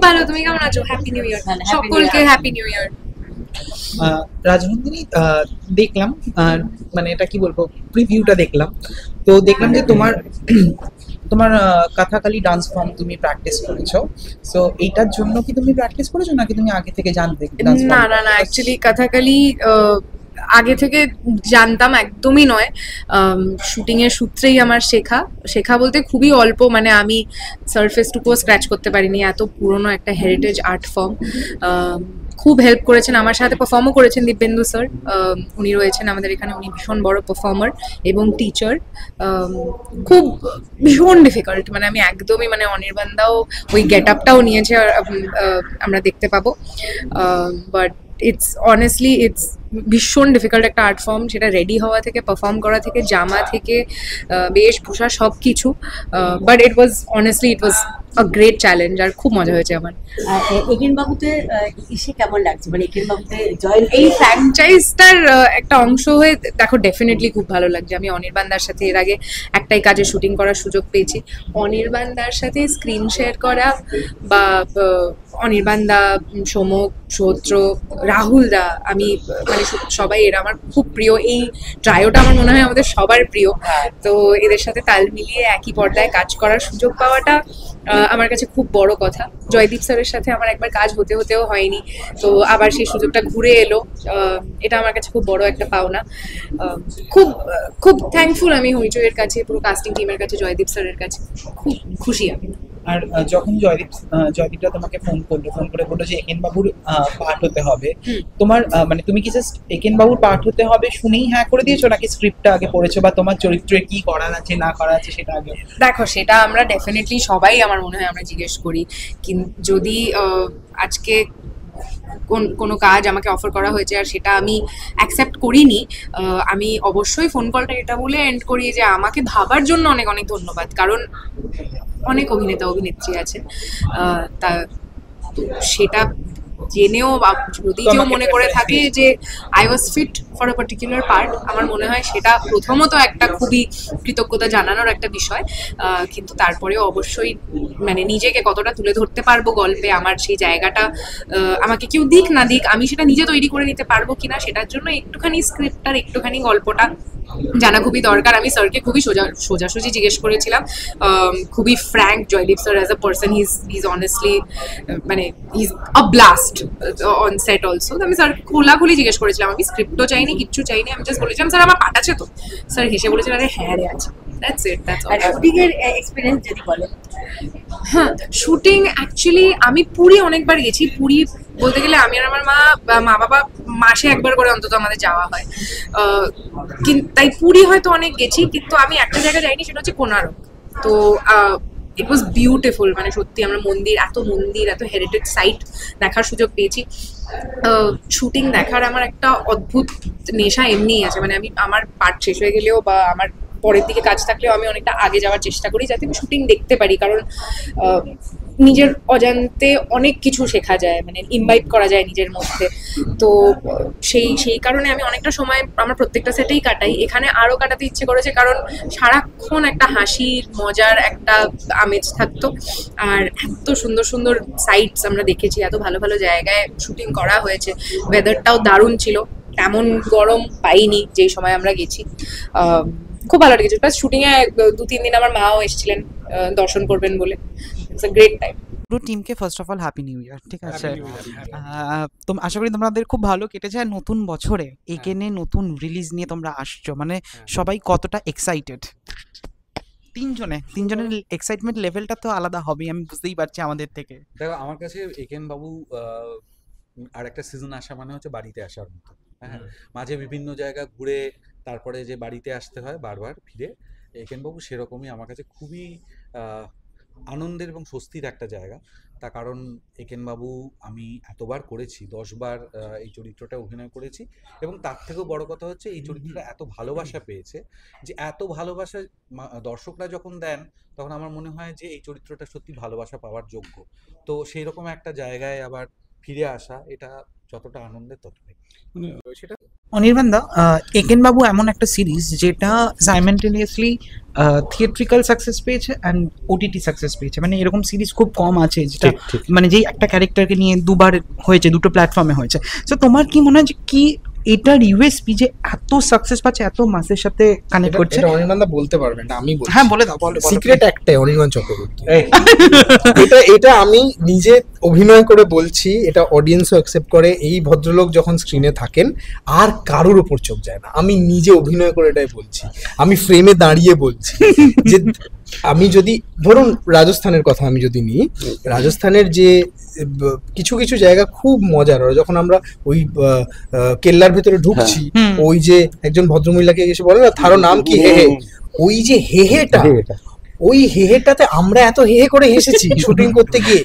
ভালো, তুমি কেমন আছো? হ্যাপি নিউ ইয়ার সকলকে, হ্যাপি নিউ ইয়ার। রাজনন্দিনী, দেখলাম মানে এটা কি বলবো, প্রিভিউটা দেখলাম, তো দেখলাম যে তোমার তোমার কথাকালি ডান্স ফর্ম তুমি প্র্যাকটিস করেছো। সো এইটার জন্য কি তুমি প্র্যাকটিস করেছো নাকি তুমি আগে থেকে জানতে ডান্স ফর্ম? না না না, অ্যাকচুয়ালি কথাকালি আগে থেকে জানতাম একদমই নয়। শুটিং এর সূত্রেই আমার শেখা শেখা বলতে খুবই অল্প, মানে আমি সারফেসটুকুও স্ক্র্যাচ করতে পারিনি, এত পুরনো একটা হেরিটেজ আর্ট ফর্ম। খুব হেল্প করেছেন, আমার সাথে পারফর্মও করেছেন দীপেন্দু স্যার। উনি রয়েছেন আমাদের এখানে, উনি ভীষণ বড় পারফর্মার এবং টিচার। খুব ভীষণ ডিফিকাল্ট, মানে আমি একদমই, মানে অনির্বাণদাও ওই গেট আপটাও নিয়েছে, আমরা দেখতে পাবো। বাট ইটস অনেস্টলি ইটস ভীষণ ডিফিকাল্ট একটা আর্ট ফর্ম, সেটা রেডি হওয়া থেকে পারফর্ম করা থেকে জামা থেকে বেশভূষা সব কিছু। But it was honestly it was a great challenge, আর খুব মজা হয়েছে আমার। একেন বাবুতে এসে কেমন লাগছে, মানে একেন বাবুতে জয়েন এই ফ্র্যাঞ্চাইজটার একটা অংশ হয়ে দেখো, ডেফিনেটলি খুব ভালো লাগছে। আমি অনির্বাণদার সাথে এর আগে একটাই কাজে শুটিং করার সুযোগ পেয়েছি। অনির্বাণদার সাথে স্ক্রিন শেয়ার করা, বা অনির্বাণদা, সোমক, সৌত্র, রাহুল দা, আমি মানে সবাই এরা আমার খুব প্রিয়। এই ট্রায়োটা আমার মনে হয় আমাদের সবার প্রিয়। তো এদের সাথে তাল মিলিয়ে একই পর্দায় কাজ করার সুযোগ পাওয়াটা আমার কাছে খুব বড় কথা। জয়দীপ স্যারের সাথে আমার একবার কাজ হতেও হয়নি, তো আবার সেই সুযোগটা ঘুরে এলো। এটা আমার কাছে খুব বড় একটা পাওনা। খুব খুব থ্যাঙ্কফুল আমি হইচইয়ের কাছে, পুরো কাস্টিং টিমের কাছে, জয়দীপ স্যারের কাছে খুব খুশি আমি। আর যখন জয়দীপটা তোমাকে ফোন করে বললো যে একেন বাবুর পার্ট হতে হবে, তোমার মানে তুমি কি জাস্ট একেন বাবুর পার্ট হতে হবে শুনেই হ্যাঁ করে দিয়েছো, নাকি স্ক্রিপ্টটা আগে পড়েছো বা তোমার চরিত্রে কি করার আছে না করার আছে সেটা আগে? দেখো, সেটা আমরা ডেফিনেটলি সবাই, আমার মনে হয় আমরা জিজ্ঞেস করি। কিন্তু যদি আজকে কোনো কাজ আমাকে অফার করা হয়েছে আর সেটা আমি অ্যাকসেপ্ট করিনি, আমি অবশ্যই ফোন কলটা এটা বলে এন্ড করি যে আমাকে ভাবার জন্য অনেক অনেক ধন্যবাদ, কারণ অনেক অভিনেতা অভিনেত্রী আছেন, তা সেটা জেনেও বা যদি কেউ মনে করে থাকে যে I was fit for a particular part, আমার মনে হয় সেটা প্রথমত একটা খুবই কৃতজ্ঞতা জানানোর একটা বিষয়। কিন্তু তারপরেও অবশ্যই মানে নিজেকে কতটা তুলে ধরতে পারবো গল্পে, আমার সেই জায়গাটা আমাকে কেউ দিক না দিক, আমি সেটা নিজে তৈরি করে নিতে পারবো কিনা, সেটার জন্য একটুখানি স্ক্রিপ্টটার একটুখানি গল্পটা জানা খুবই দরকার। আমি স্যারকে খুবই সোজাসুজি জিজ্ঞেস করেছিলাম, খুবই frank Joydeep sir as a person, he's honestly মানে he's a blast on set also. আমি স্যার খোলাখুলি জিজ্ঞেস করেছিলাম, আমি স্ক্রিপ্টও চাইনি, কিচ্ছু চাইনি, আমি জাস্ট বলেছিলাম স্যার আমার পাঠ আছে তো? স্যার হেসে বলেছিলেন আরে হ্যাঁ রে আছে, that's it, that's all. Shooting এর এক্সপিরিয়েন্স যদি বলো। হ্যাঁ, শুটিং অ্যাকচুয়ালি আমি পুরী অনেকবার গেছি। পুরী বলতে গেলে আমি আর আমার মা বাবা মাসে একবার করে অন্তত আমাদের যাওয়া হয়, তাই পুরী হয়তো অনেক গেছি, কিন্তু আমি একটা জায়গায় যাইনি, সেটা হচ্ছে কোণার্ক। তো ইট ওয়াজ বিউটিফুল, মানে সত্যি আমরা মন্দির এত হেরিটেজ সাইট দেখার সুযোগ পেয়েছি। শুটিং দেখার আমার একটা অদ্ভুত নেশা এমনিই আছে, মানে আমি আমার পার্ট শেষ হয়ে গেলেও বা আমার পরের দিকে কাজ থাকলেও আমি অনেকটা আগে যাওয়ার চেষ্টা করি যাতে আমি শুটিং দেখতে পারি, কারণ নিজের অজান্তে অনেক কিছু শেখা যায়, মানে ইনভাইট করা যায় নিজের মধ্যে। তো সেই কারণে আমি অনেকটা সময় আমার প্রত্যেকটা সেটেই কাটাই। এখানে আরও কাটাতে ইচ্ছে করেছে, কারণ সারাক্ষণ একটা হাসির মজার একটা আমেজ থাকতো, আর এত সুন্দর সুন্দর সাইটস আমরা দেখেছি, এত ভালো ভালো জায়গায় শুটিং করা হয়েছে, ওয়েদারটাও দারুণ ছিল, তেমন গরম পাইনি যেই সময় আমরা গেছি। খুব ভালো লেগেছে। প্লাস শুটিংয়ে 2-3 দিন আমার মাও এসেছিলেন দর্শন করবেন বলে। It's a great time. পুরো টিমকে first of all happy new year. ঠিক আছে, তো আশা করি তোমাদের খুব ভালো কেটেছে। আর নতুন বছরে একেনে নতুন রিলিজ নিয়ে তোমরা আসছো, মানে সবাই কতটা এক্সাইটেড? তিনজনের এক্সাইটমেন্ট লেভেলটা তো আলাদা হবেই, আমি বুঝতেই পারছি আমাদের থেকে। দেখো, আমার কাছে একেন বাবু আর একটা সিজন আসা মানে হচ্ছে বাড়িতে আসার মতো। হ্যাঁ, মাঝে বিভিন্ন জায়গা ঘুরে তারপরে যে বাড়িতে আসতে হয় বারবার ফিরে, একেন বাবু সেরকমই আমার কাছে খুবই আনন্দের এবং স্বস্তির একটা জায়গা। তার কারণ একেন বাবু আমি এতবার করেছি, 10 বার এই চরিত্রটা অভিনয় করেছি, এবং তার থেকেও বড় কথা হচ্ছে এই চরিত্রটা এত ভালোবাসা পেয়েছে, যে এত ভালোবাসা দর্শকরা যখন দেন তখন আমার মনে হয় যে এই চরিত্রটা সত্যি ভালোবাসা পাওয়ার যোগ্য। তো সেই রকম একটা জায়গায় আবার ফিরে আসা, এটা যতটা আনন্দের ততটাই সেটা। অনির্বাণ দা, একেন বাবু এমন একটা সিরিজ যেটা সাইমেন্টেনিয়াসলি থিয়েট্রিক্যাল সাকসেস পেয়েছে অ্যান্ড ওটিটি সাকসেস পেয়েছে, মানে এরকম সিরিজ খুব কম আছে যেটা ঠিক, ঠিক। মানে যেই একটা ক্যারেক্টারকে নিয়ে দুবার হয়েছে, দুটো প্ল্যাটফর্মে হয়েছে। তো তোমার কি মনে হয় যে কি এটার ইউএসপি যে এত সাকসেস পাচ্ছে, এত মাসের সাথে কানেক্ট করছে? এটা অনির্বাণ দা বলতে পারবেন না, আমি বলছি। হ্যাঁ বলে দাও, বলো। সিক্রেট একটাই, অনির্বাণ চক্রবর্তী। এটা আমি নিজে অভিনয় করে বলছি, এটা অডিয়েন্সও অ্যাকসেপ্ট করে। এই ভদ্রলোক যখন স্ক্রিনে থাকেন আর কারোর উপর চোখ যায় না, আমি নিজে অভিনয় করে এটাই বলছি, আমি ফ্রেমে দাঁড়িয়ে বলছি যে আমি যদি ধরুন রাজস্থানের কথা আমি যদি নিই, রাজস্থানের যে কিছু কিছু জায়গা খুব মজার, যখন আমরা ওই কেল্লার ভেতরে ঢুকছি, ওই যে একজন ভদ্রমহিলাকে এসে বলে না থারো নাম কি, হে হে, ওই যে হেহেটা, ওই হেহেটাতে আমরা এত হেহে করে হেসেছি শুটিং করতে গিয়ে,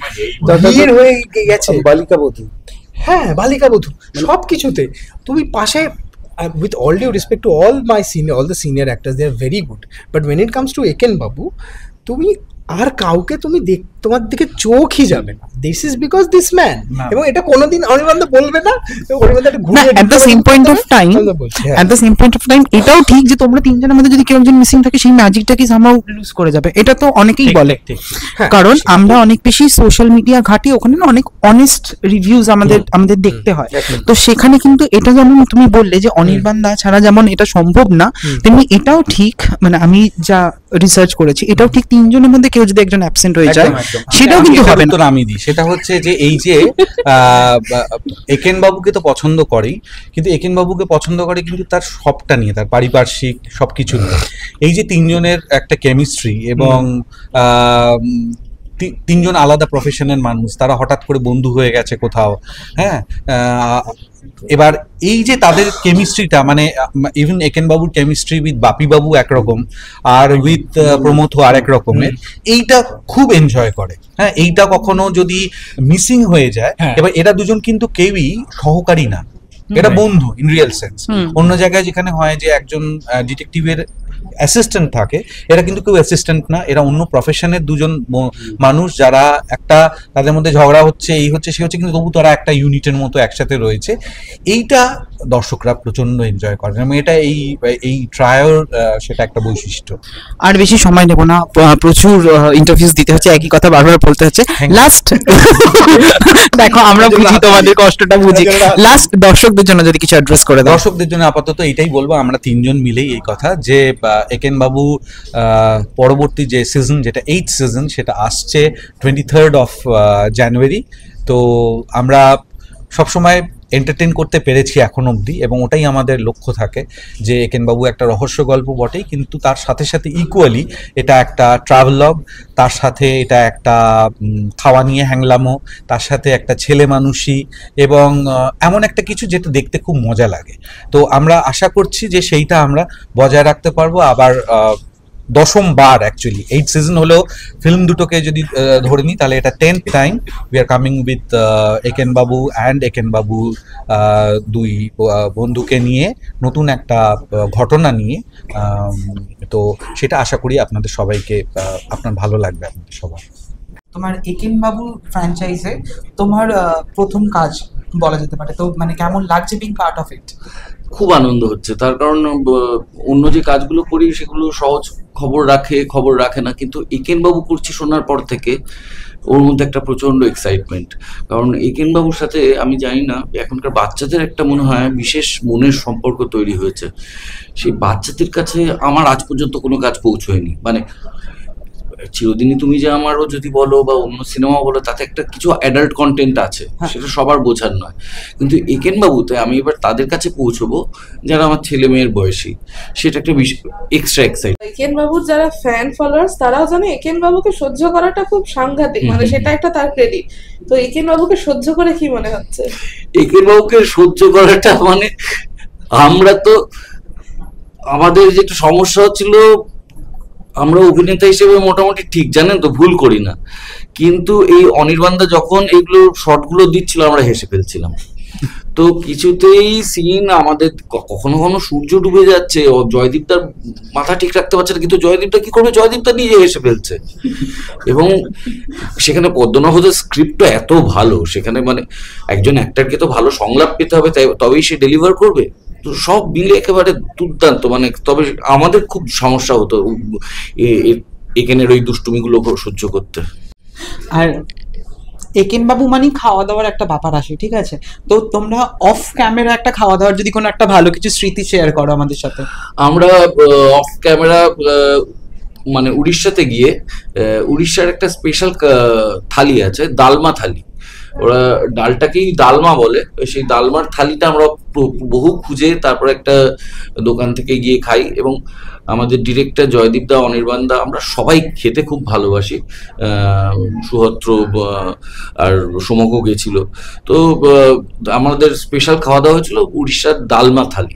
ভিড় হয়ে গেছে। বালিকা বধূ, হ্যাঁ বালিকা বধূ, সব কিছুতে তুমি পাশে, with all due respect to all the senior actors, they are very good, but when it comes to Eken Babu, তুমি আর কাউকে তুমি তোমার দিকে চোখই যাবে না, this is because this man. এবং এটা কোনোদিন অনির্বাণ দা বলবে না, অনির্বাণ দা ঘুরিয়ে at the same point of time এটাও ঠিক যে তোমরা তিনজনের মধ্যে যদি কেউ একজন মিসিং থাকে সেই ম্যাজিকটাকে সামহাউ লুজ করে যাবে, এটা তো অনেকেই বলে। কারণ আমরা অনেক বেশি সোশ্যাল মিডিয়া ঘাঁটি, ওখানে না অনেক অনেস্ট রিভিউজ আমাদের দেখতে হয়। তো সেখানে কিন্তু এটা যেমন তুমি বললে যে অনির্বাণ দা ছাড়া যেমন এটা সম্ভব না, তেমনি এটাও ঠিক, মানে আমি যা রিসার্চ করেছি এটাও ঠিক, তিনজনের মধ্যে কেউ যদি একজন অ্যাবসেন্ট হয়ে যায় সেটাও কিন্তু হবে না। আমি দিই সেটা হচ্ছে যে এই যে একেন বাবুকে তো পছন্দ করেই, কিন্তু একেন বাবুকে পছন্দ করে কিন্তু তার সবটা নিয়ে, তার পারিপার্শ্বিক সবকিছু নিয়ে। এই যে তিনজনের একটা কেমিস্ট্রি এবং তিনজন আলাদা প্রফেশনের মানুষ, তারা হঠাৎ করে বন্ধু হয়ে গেছে কোথাও, হ্যাঁ, এবার এই যে তাদের কেমিস্ট্রিটা, মানে ইভেন একেন বাবুর কেমিস্ট্রি উইথ বাপি বাবু একরকম আর উইথ প্রমথ আরেক রকমের, এইটা খুব এনজয় করে। হ্যাঁ, এইটা কখনো যদি মিসিং হয়ে যায়, এবার এরা দুজন কিন্তু কেউই সহকারী না, এটা বন্ধু ইন রিয়েল সেন্স। অন্য জায়গায় যেখানে হয় যে একজন ডিটেকটিভের অ্যাসিস্ট্যান্ট থাকে, এরা কিন্তু কেউ অ্যাসিস্ট্যান্ট না, এরা অন্য প্রফেশনের দুজন মানুষ, যারা একটা তাদের মধ্যে ঝগড়া হচ্ছে, এই হচ্ছে সে হচ্ছে, কিন্তু তবু তারা একটা ইউনিটের মতো একসাথে রয়েছে। এইটা দর্শকরা প্রচন্ড এনজয় করে, এবং এটা এই ট্রায়াল সেটা একটা বৈশিষ্ট্য। আর বেশি সময় নেব না, প্রচুর ইন্টারভিউজ দিতে হচ্ছে, একই কথা বারবার বলতে হচ্ছে। লাস্ট দেখো আমরা বুঝি তোমাদের কষ্টটা, বুঝি। লাস্ট দর্শকদের জন্য যদি কিছু অ্যাড্রেস করে দাও। দর্শকদের জন্য আপাতত এটাই বলবো, আমরা তিনজন মিলেই এই কথা যে একেন বাবু পরবর্তী যে সিজন, যেটা 8th সিজন, সেটা আসছে 23rd of January। তো আমরা সবসময় এন্টারটেইন করতে পেরেছি এখন অবধি, এবং ওটাই আমাদের লক্ষ্য থাকে যে একেন বাবু একটা রহস্য গল্প বটেই, কিন্তু তার সাথে সাথে ইকুয়ালি এটা একটা ট্রাভেলগ, তার সাথে এটা একটা খাওয়া নিয়ে হ্যাংলামো, তার সাথে একটা ছেলে মানুষই, এবং এমন একটা কিছু যেটা দেখতে খুব মজা লাগে। তো আমরা আশা করছি যে সেইটা আমরা বজায় রাখতে পারবো। আবার 10ম বার অ্যাকচুয়ালি 8th সিজন হলেও ফিল্ম দুটোকে যদি ধরে নিই, তাহলে এটা 10th time we are coming with Eken Babu and Eken Babu দুই বন্ধুকে নিয়ে নতুন একটা ঘটনা নিয়ে। তো সেটা আশা করি আপনাদের সবাইকে, আপনার ভালো লাগবে, আপনাদের সবার। তোমার একেন বাবু ফ্র্যাঞ্চাইজে তোমার প্রথম কাজ বলা যেতে পারে, তো মানে কেমন লাগছে বিং পার্ট অফ ইট? খুব আনন্দ হচ্ছে, তার কারণ অন্য যে কাজগুলো করি সেগুলো সহজ খবর রাখে না, কিন্তু একেন বাবু করছি শোনার পর থেকে ওর মধ্যে একটা প্রচন্ড এক্সাইটমেন্ট। কারণ একেন বাবুর সাথে আমি জানি না, এখনকার বাচ্চাদের একটা মনে হয় বিশেষ মনের সম্পর্ক তৈরি হয়েছে। সেই বাচ্চাদের কাছে আমার আজ পর্যন্ত কোনো কাজ পৌঁছয়নি। মানে চিরদিনই তুমি যে আমারও যদি বলো বা অন্য সিনেমা বলো, তাতে একটা কিছু অ্যাডাল্ট কন্টেন্ট আছে, সেটা সবার বোঝার নয়। কিন্তু একেন বাবুতে আমি এবার তাদের কাছে পৌঁছবো যারা আমার ছেলে মেয়ের বয়সী, সেটা একটা এক্সট্রা এক্সাইট। একেন বাবুর যারা ফ্যান ফলোয়ার্স তারাও জানে একেন বাবুকে সহ্য করাটা খুব সাংঘাতিক, মানে সেটা একটা তার ক্রেডিট। তো একেন বাবুকে সহ্য করে কি মনে হচ্ছে? একেন বাবুকে সহ্য করাটা মানে, আমরা তো আমাদের যেটা সমস্যা হচ্ছিল, আমরা অভিনেতা হিসেবে মোটামুটি ঠিক জানেন তো, ভুল করি না, কিন্তু এই অনির্বাণ দা যখন এগুলো শর্টগুলো দিচ্ছিল আমরা হেসে ফেলছিলাম। তো কিছুতেই সিন আমাদের, কখনো কখনো সূর্য ডুবে যাচ্ছে, জয়দীপ তার মাথা ঠিক রাখতে পারছে না, কিন্তু জয়দীপটা কি করবে, জয়দীপটা নিজে হেসে ফেলছে। এবং সেখানে পদ্মনাভদের স্ক্রিপ্টটা এত ভালো, সেখানে মানে একজন অ্যাক্টরকে তো ভালো সংলাপ পেতে হবে, তাই তবেই সে ডেলিভার করবে। তো সব মিলে একেবারে দুর্দান্ত, মানে তবে আমাদের খুব সমস্যা হতো এখানের ওই দুষ্টুমিগুলো সহ্য করতে। আর একেন বাবু মানে খাওয়া দাওয়ার একটা ব্যাপার আসে, ঠিক আছে? তো তোমরা অফ ক্যামেরা একটা খাওয়া দাওয়ার যদি কোনো একটা ভালো কিছু স্মৃতি শেয়ার করো আমাদের সাথে। আমরা অফ ক্যামেরা মানে উড়িষ্যাতে গিয়ে উড়িষ্যার একটা স্পেশাল থালি আছে, দালমা থালি। ওরা ডালটাকেই দালমা বলে, সেই দালমার থালিটা আমরা বহু খুঁজে তারপর একটা দোকান থেকে গিয়ে খাই, এবং আমাদের ডিরেক্টর জয়দীপ দা, অনির্বাণ দা, আমরা সবাই খেতে খুব ভালোবাসি। সুহত্র আর সমকও গেছিল। তো আমাদের স্পেশাল খাওয়া দাওয়া হয়েছিল উড়িষ্যার দালমা থালি।